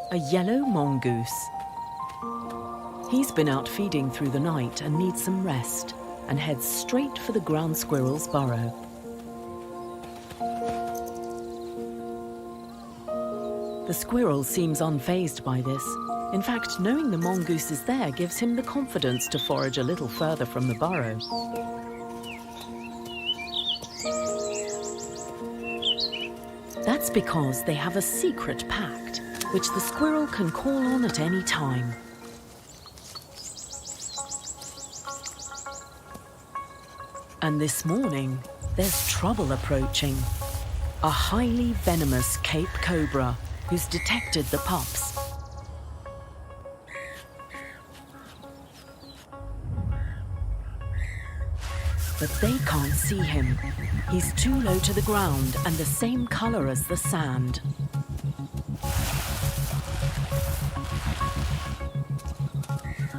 A yellow mongoose. He's been out feeding through the night and needs some rest, and heads straight for the ground squirrel's burrow. The squirrel seems unfazed by this. In fact, knowing the mongoose is there gives him the confidence to forage a little further from the burrow. That's because they have a secret pact, which the squirrel can call on at any time. And this morning, there's trouble approaching. A highly venomous Cape Cobra who's detected the pups. But they can't see him. He's too low to the ground and the same color as the sand.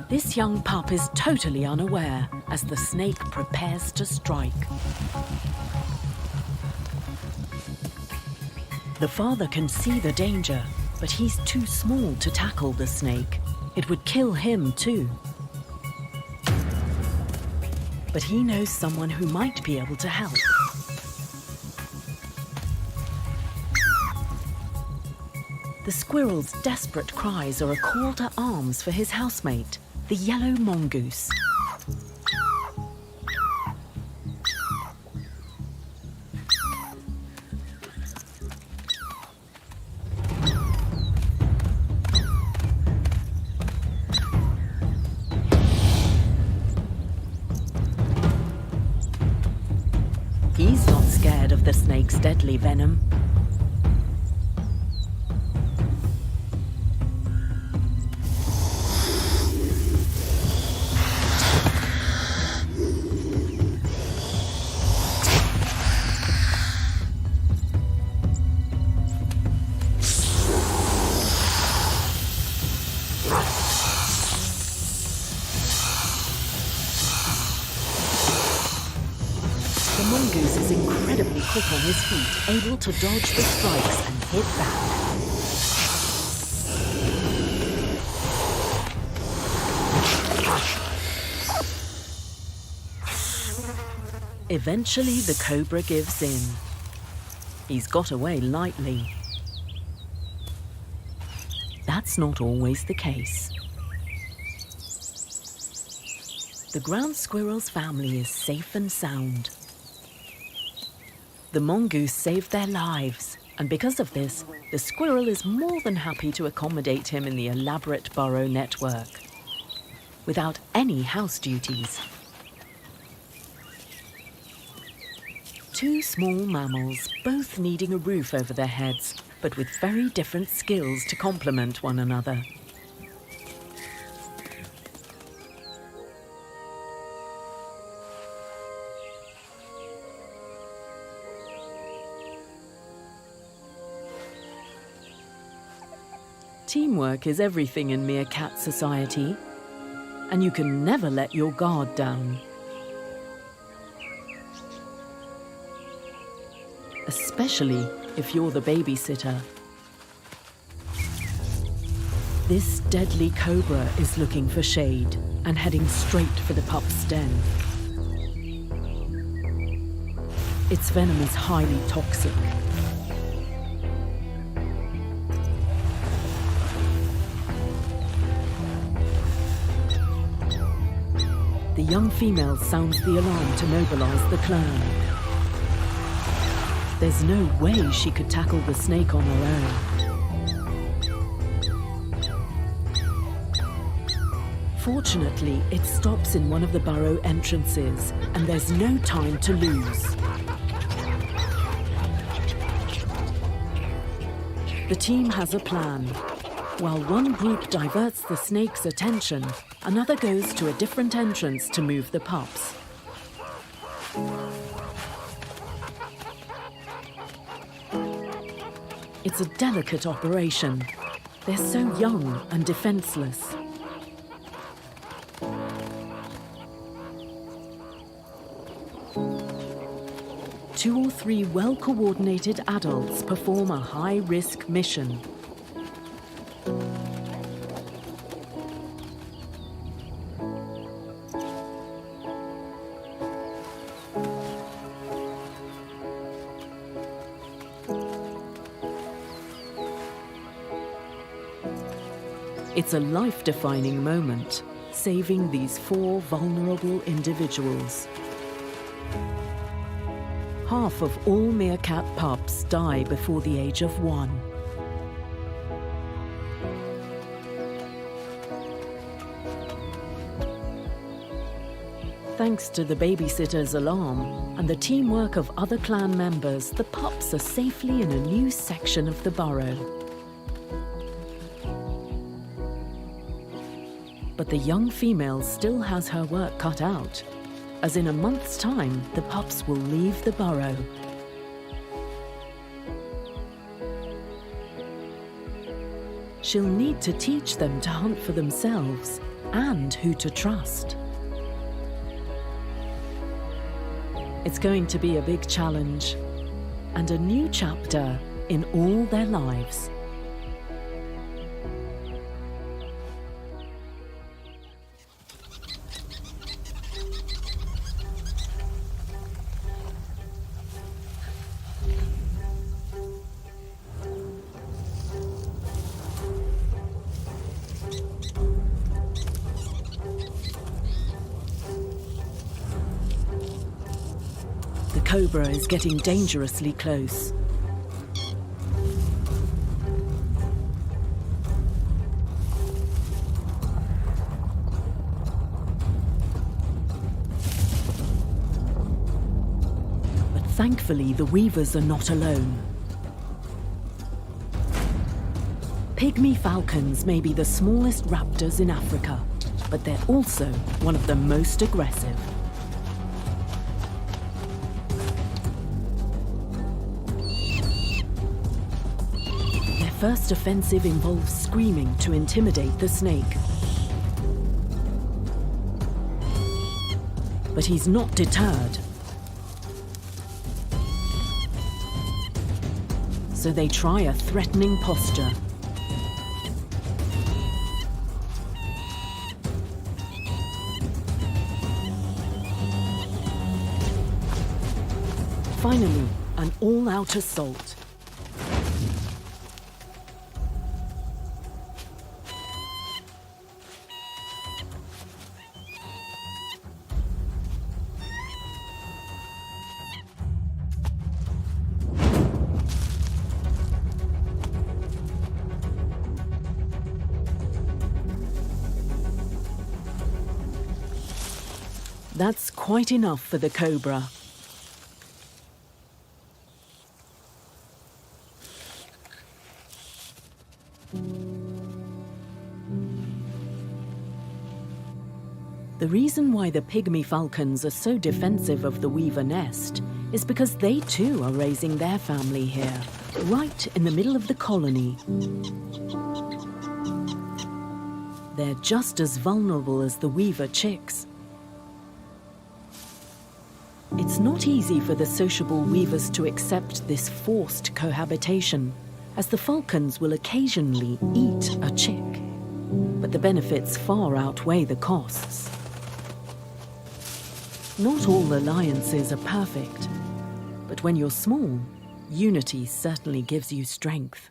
This young pup is totally unaware as the snake prepares to strike. The father can see the danger, but he's too small to tackle the snake. It would kill him too. But he knows someone who might be able to help. The squirrel's desperate cries are a call to arms for his housemate, the yellow mongoose. He's not scared of the snake's deadly venom. The mongoose is incredibly quick on his feet, able to dodge the strikes and hit back. Eventually, the cobra gives in. He's got away lightly. That's not always the case. The ground squirrel's family is safe and sound. The mongoose saved their lives, and because of this, the squirrel is more than happy to accommodate him in the elaborate burrow network, without any house duties. Two small mammals, both needing a roof over their heads, but with very different skills to complement one another. Teamwork is everything in meerkat society, and you can never let your guard down. Especially if you're the babysitter. This deadly cobra is looking for shade and heading straight for the pup's den. Its venom is highly toxic. The young female sounds the alarm to mobilize the clan. There's no way she could tackle the snake on her own. Fortunately, it stops in one of the burrow entrances, and there's no time to lose. The team has a plan. While one group diverts the snake's attention, another goes to a different entrance to move the pups. It's a delicate operation. They're so young and defenseless. Two or three well-coordinated adults perform a high-risk mission. It's a life-defining moment, saving these 4 vulnerable individuals. Half of all meerkat pups die before the age of 1. Thanks to the babysitter's alarm and the teamwork of other clan members, the pups are safely in a new section of the burrow. But the young female still has her work cut out, as in a month's time, the pups will leave the burrow. She'll need to teach them to hunt for themselves and who to trust. It's going to be a big challenge and a new chapter in all their lives. The cobra is getting dangerously close. But thankfully, the weavers are not alone. Pygmy falcons may be the smallest raptors in Africa, but they're also one of the most aggressive. First offensive involves screaming to intimidate the snake. But he's not deterred. So they try a threatening posture. Finally, an all-out assault. That's quite enough for the cobra. The reason why the pygmy falcons are so defensive of the weaver nest is because they too are raising their family here, right in the middle of the colony. They're just as vulnerable as the weaver chicks. It's not easy for the sociable weavers to accept this forced cohabitation, as the falcons will occasionally eat a chick. But the benefits far outweigh the costs. Not all alliances are perfect, but when you're small, unity certainly gives you strength.